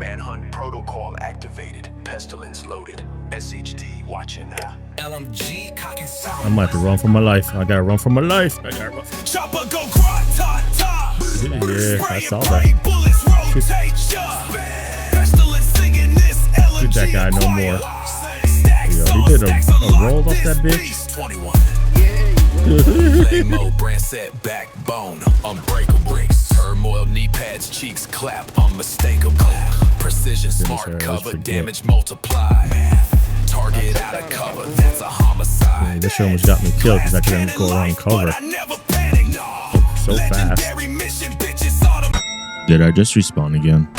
Manhunt protocol activated. Pestilence loaded. SHD watching now. LMG cocking sound. I'm about to run for my life. I gotta run for my life. I gotta run. Chopper go grind, ta ta. Yeah, I saw that. Bullets rotate. Pestilence singing this LMG. Shoot that guy no more. Yo, he did a roll off that bitch. 21. Lengmo brand set backbone, unbreakable. Turmoil knee pads, cheeks clap, unmistakable. Precision smart cover, damage multiply. Target out of cover, that's a homicide. Man, this shit almost got me killed because I couldn't go around cover. So fast. Did I just respawn again?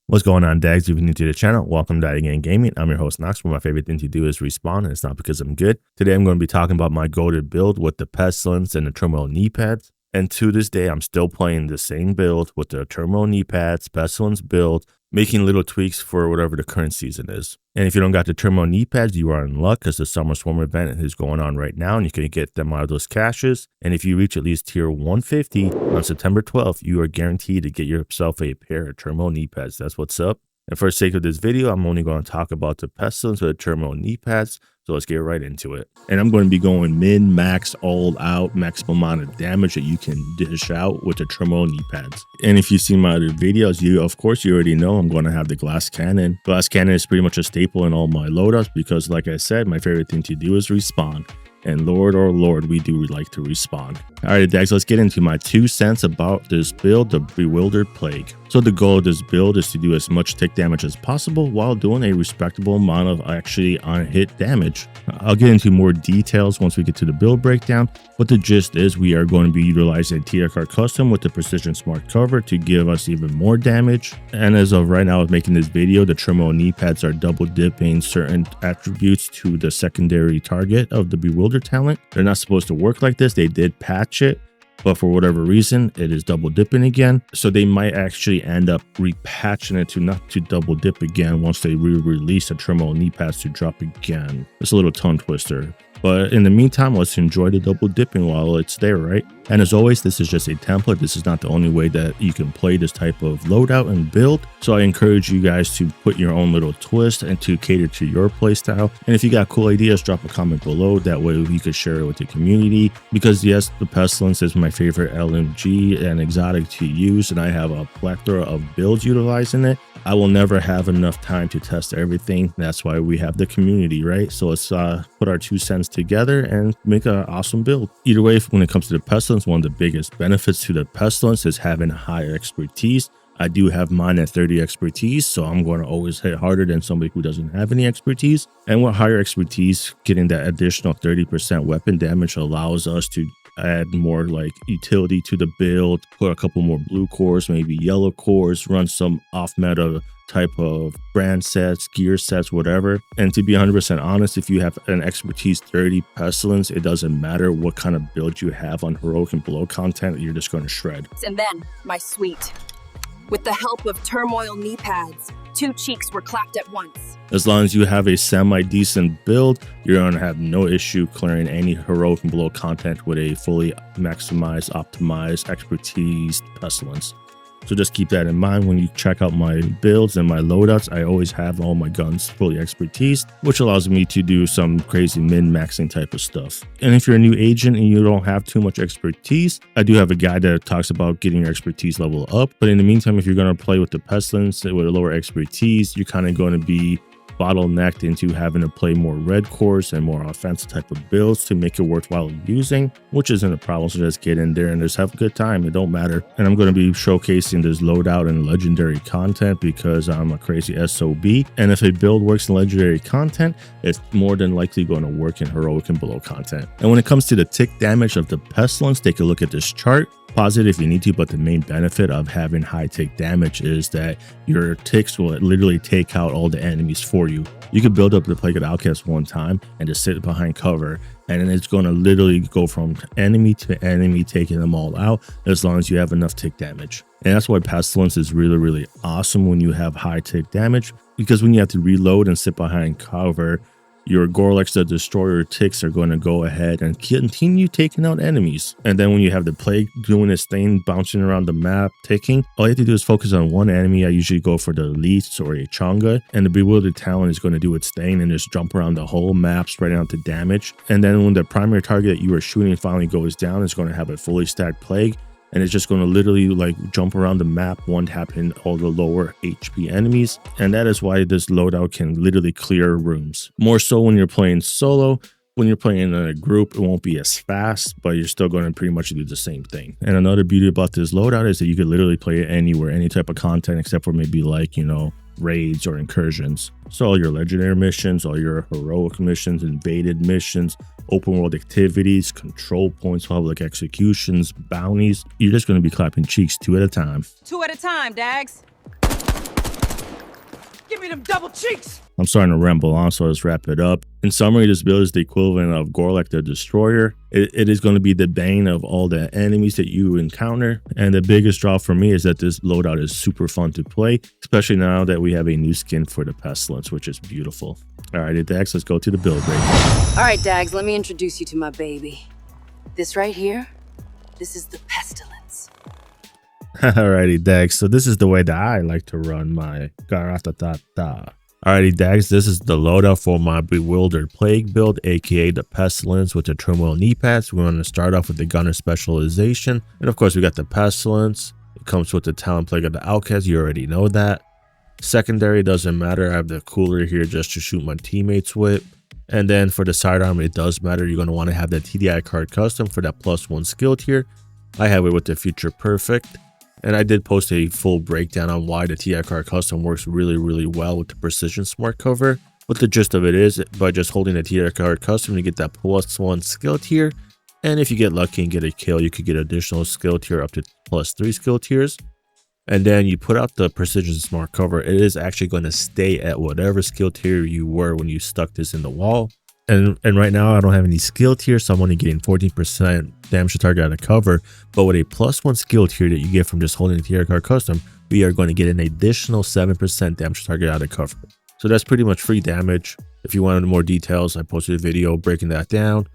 What's going on, Dags? If you're new to the channel, welcome to Endgame. I'm your host, Nox, where my favorite thing to do is respawn, and it's not because I'm good. Today, I'm going to be talking about my goated build with the Pestilence and the Turmoil Kneepads. And to this day, I'm still playing the same build with the Turmoil Kneepads, Pestilence build, making little tweaks for whatever the current season is. And if you don't got the Turmoil Kneepads, you are in luck because the Summer Swarm event is going on right now and you can get them out of those caches. And if you reach at least tier 150 on September 12th, you are guaranteed to get yourself a pair of Turmoil Kneepads. That's what's up. And for the sake of this video, I'm only going to talk about the Pestilence with the Turmoil Kneepads. So let's get right into it. And I'm going to be going min, max, all out, maximum amount of damage that you can dish out with the Turmoil Kneepads. And if you've seen my other videos, of course, you already know I'm going to have the glass cannon. Glass cannon is pretty much a staple in all my loadouts because, like I said, my favorite thing to do is respawn. And Lord, oh Lord, we do like to respawn. All right, Dags, let's get into my 2 cents about this build, the Bewildered Plague. So the goal of this build is to do as much tick damage as possible while doing a respectable amount of actually on-hit damage. I'll get into more details once we get to the build breakdown, but the gist is we are going to be utilizing TRK Custom with the Precision Smart Cover to give us even more damage. And as of right now, making this video, the Turmoil Kneepads are double dipping certain attributes to the secondary target of the Bewildered talent. They're not supposed to work like this. They did patch it, but for whatever reason, it is double dipping again. So they might actually end up repatching it to not to double dip again once they re-release the Turmoil Kneepads to drop again. It's a little tongue twister. But in the meantime, let's enjoy the double dipping while it's there, right? And as always, this is just a template. This is not the only way that you can play this type of loadout and build. So I encourage you guys to put your own little twist and to cater to your playstyle. And if you got cool ideas, drop a comment below. That way you can share it with the community. Because yes, the Pestilence is my favorite LMG and exotic to use. And I have a plethora of builds utilizing it. I will never have enough time to test everything. That's why we have the community, right? So let's put our 2 cents together and make an awesome build. Either way, when it comes to the Pestilence, one of the biggest benefits to the Pestilence is having higher expertise. I do have mine at 30 expertise, so I'm going to always hit harder than somebody who doesn't have any expertise. And with higher expertise, getting that additional 30% weapon damage allows us to add more like utility to the build, put a couple more blue cores, maybe yellow cores, run some off-meta type of brand sets, gear sets, whatever. And to be 100% honest, if you have an expertise 30 Pestilence, it doesn't matter what kind of build you have on heroic and below content, you're just going to shred. And then, my suite. With the help of Turmoil Kneepads, 2 cheeks were clapped at once. As long as you have a semi-decent build, you're going to have no issue clearing any heroic and below content with a fully maximized, optimized, expertise Pestilence. So just keep that in mind when you check out my builds and my loadouts. I always have all my guns fully expertise, which allows me to do some crazy min-maxing type of stuff. And if you're a new agent and you don't have too much expertise, I do have a guide that talks about getting your expertise level up. But in the meantime, if you're going to play with the Pestilence with a lower expertise, you're kind of going to be bottlenecked into having to play more red cores and more offensive type of builds to make it worthwhile using, which isn't a problem. So just get in there and just have a good time. It don't matter. And I'm going to be showcasing this loadout and legendary content because I'm a crazy SOB. And if a build works in legendary content, it's more than likely going to work in heroic and below content. And when it comes to the tick damage of the Pestilence, take a look at this chart. Pause it if you need to, but the main benefit of having high tick damage is that your ticks will literally take out all the enemies for you. You can build up the Plague of Outcast one time and just sit behind cover, and then it's going to literally go from enemy to enemy, taking them all out as long as you have enough tick damage. And that's why Pestilence is really, really awesome when you have high tick damage, because when you have to reload and sit behind cover, your Gorlex the Destroyer ticks are going to go ahead and continue taking out enemies. And then when you have the Plague doing its thing, bouncing around the map, ticking, all you have to do is focus on one enemy. I usually go for the Leech or a Changa, and the Bewildered Talon is going to do its thing and just jump around the whole map, spreading out the damage. And then when the primary target that you are shooting finally goes down, it's going to have a fully stacked Plague, and it's just going to literally like jump around the map, one tapping all the lower HP enemies. And that is why this loadout can literally clear rooms. More so when you're playing solo. When you're playing in a group, it won't be as fast, but you're still going to pretty much do the same thing. And another beauty about this loadout is that you could literally play it anywhere, any type of content, except for maybe like, you know, raids or incursions. So all your legendary missions, all your heroic missions, invaded missions, open world activities, control points, public executions, bounties, you're just going to be clapping cheeks 2 at a time. 2 at a time, Dags. Give me them double cheeks. I'm starting to ramble on, so let's wrap it up. In summary, this build is the equivalent of Gorlex the Destroyer. It is going to be the bane of all the enemies that you encounter. And the biggest draw for me is that this loadout is super fun to play, especially now that we have a new skin for the Pestilence, which is beautiful. All right, Dags, let's go to the build break. All right, Dags, let me introduce you to my baby. This right here, this is the Pestilence. Alrighty, Dags, so this is the way that I like to run my Garatatata. Alrighty, Dags, this is the loadout for my Bewildered Plague build, aka the Pestilence with the Turmoil Kneepads. We're going to start off with the Gunner Specialization. And of course, we got the Pestilence. It comes with the Talon Plague of the Outcast. You already know that. Secondary doesn't matter. I have the cooler here just to shoot my teammates with. And then for the sidearm, it does matter. You're going to want to have that TDI card custom for that +1 skill tier. I have it with the Future Perfect. And I did post a full breakdown on why the TI card custom works really well with the Precision Smart Cover. But the gist of it is, by just holding the TI card custom, you get that +1 skill tier. And if you get lucky and get a kill, you could get additional skill tier up to +3 skill tiers. And then you put out the Precision Smart Cover. It is actually going to stay at whatever skill tier you were when you stuck this in the wall. And right now I don't have any skill tier, so I'm only getting 14% damage to target out of cover. But with a +1 skill tier that you get from just holding the tier card custom, we are going to get an additional 7% damage to target out of cover. So that's pretty much free damage. If you wanted more details, I posted a video breaking that down.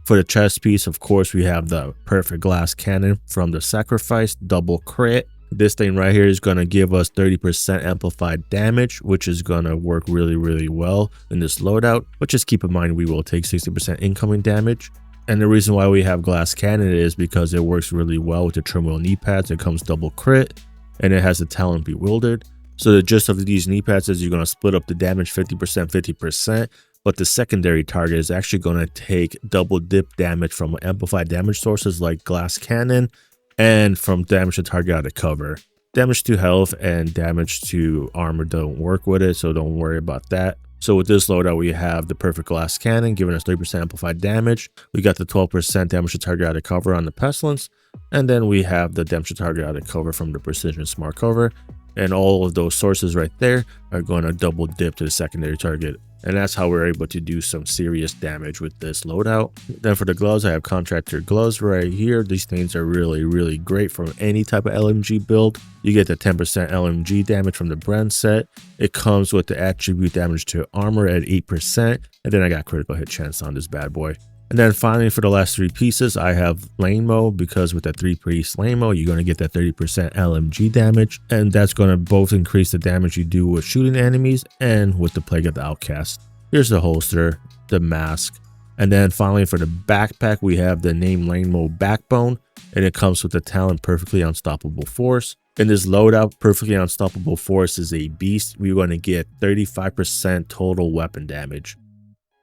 For the chest piece, of course, we have the Perfect Glass Cannon from the Sacrifice, double crit. This thing right here is going to give us 30% amplified damage, which is going to work really well in this loadout. But just keep in mind, we will take 60% incoming damage. And the reason why we have Glass Cannon is because it works really well with the Turmoil Kneepads. It comes double crit, and it has the Talon Bewildered. So the gist of these Kneepads is you're going to split up the damage 50%, 50%. But the secondary target is actually going to take double dip damage from amplified damage sources like Glass Cannon, and from damage to target out of cover. Damage to health and damage to armor don't work with it, so don't worry about that. So with this loadout, we have the Perfect Glass Cannon giving us 30% amplified damage. We got the 12% damage to target out of cover on the Pestilence, and then we have the damage to target out of cover from the Precision Smart Cover. And all of those sources right there are going to double dip to the secondary target. And that's how we're able to do some serious damage with this loadout. Then for the gloves, I have Contractor gloves right here. These things are really great from any type of LMG build. You get the 10% LMG damage from the brand set. It comes with the attribute damage to armor at 8%. And then I got critical hit chance on this bad boy. And then finally, for the last 3 pieces, I have Lengmo, because with that 3-piece Lengmo, you're going to get that 30% LMG damage. And that's going to both increase the damage you do with shooting enemies and with the Plague of the Outcast. Here's the holster, the mask. And then finally, for the backpack, we have the name Lengmo Backbone. And it comes with the Talon Perfectly Unstoppable Force. In this loadout, Perfectly Unstoppable Force is a beast. We're going to get 35% total weapon damage.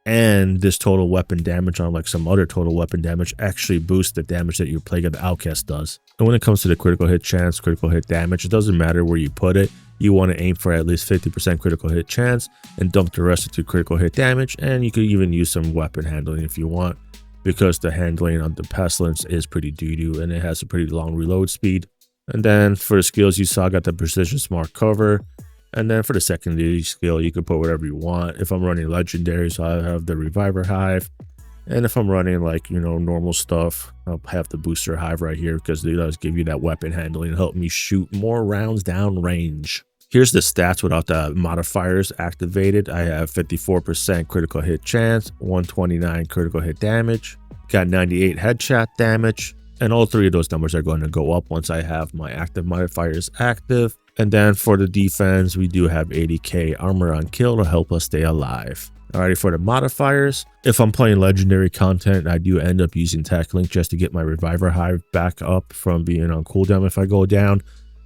And this total weapon damage, unlike some other total weapon damage, actually boosts the damage that your Plague of the Outcast does. And when it comes to the critical hit chance, critical hit damage, it doesn't matter where you put it. You want to aim for at least 50% critical hit chance and dump the rest into critical hit damage. And you could even use some weapon handling if you want, because the handling on the Pestilence is pretty doo-doo and it has a pretty long reload speed. And then for the skills, you saw I got the Precision Smart Cover. And then for the secondary skill, you can put whatever you want. If I'm running Legendary, so I have the Reviver Hive. And if I'm running like, you know, normal stuff, I'll have the Booster Hive right here because it does give you that weapon handling and help me shoot more rounds down range. Here's the stats without the modifiers activated. I have 54% critical hit chance, 129 critical hit damage, got 98 headshot damage, and all three of those numbers are going to go up once I have my active modifiers active. And then for the defense, we do have 80k armor on kill to help us stay alive. Alrighty, for the modifiers, if I'm playing legendary content, I do end up using Tech Link just to get my Reviver Hive back up from being on cooldown if I go down.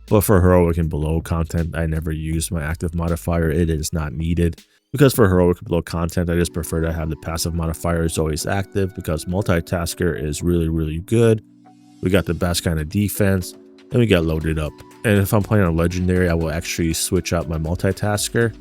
But for heroic and below content, I never use my active modifier. It is not needed. Because for heroic and below content, I just prefer to have the passive modifiers always active because multitasker is really, really good. We got the best kind of defense and we got loaded up. And if I'm playing on legendary, I will actually switch out my multitasker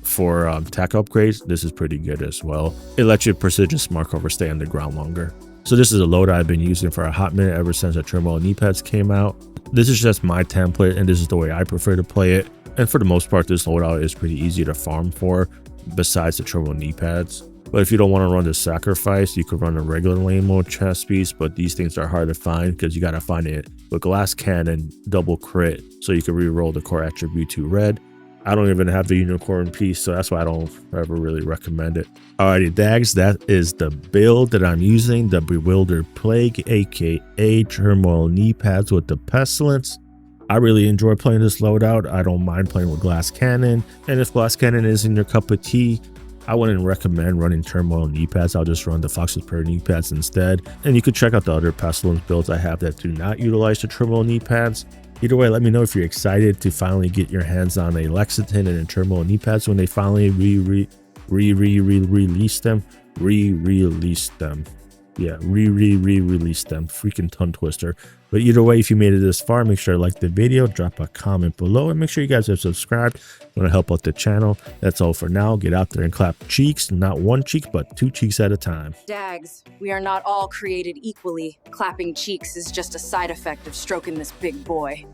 for tech upgrades. This is pretty good as well. It lets you precision smart cover stay on the ground longer. So this is a loadout I've been using for a hot minute ever since the Turmoil Kneepads came out. This is just my template and this is the way I prefer to play it. And for the most part, this loadout is pretty easy to farm for besides the Turmoil Kneepads. But if you don't want to run the sacrifice, you could run a regular Lengmo chest piece, but these things are hard to find because you got to find it with glass cannon, double crit, so you can re-roll the core attribute to red. I don't even have the unicorn piece, so that's why I don't ever really recommend it. Alrighty, Dags, that is the build that I'm using, the Bewildered Plague, aka Turmoil Kneepads with the Pestilence. I really enjoy playing this loadout. I don't mind playing with glass cannon, and if glass cannon isn't your cup of tea, I wouldn't recommend running Turmoil Kneepads. I'll just run the Fox's Prayer Kneepads instead. And you could check out the other Pestilence builds I have that do not utilize the Turmoil Kneepads. Either way, let me know if you're excited to finally get your hands on a Lexington and a Turmoil Kneepads when they finally release them. Yeah, release them. Freaking tongue twister. But either way, if you made it this far, make sure to like the video, drop a comment below, and make sure you guys are subscribed. Want to help out the channel. That's all for now. Get out there and clap cheeks, not one cheek, but 2 cheeks at a time. Dags, we are not all created equally. Clapping cheeks is just a side effect of stroking this big boy.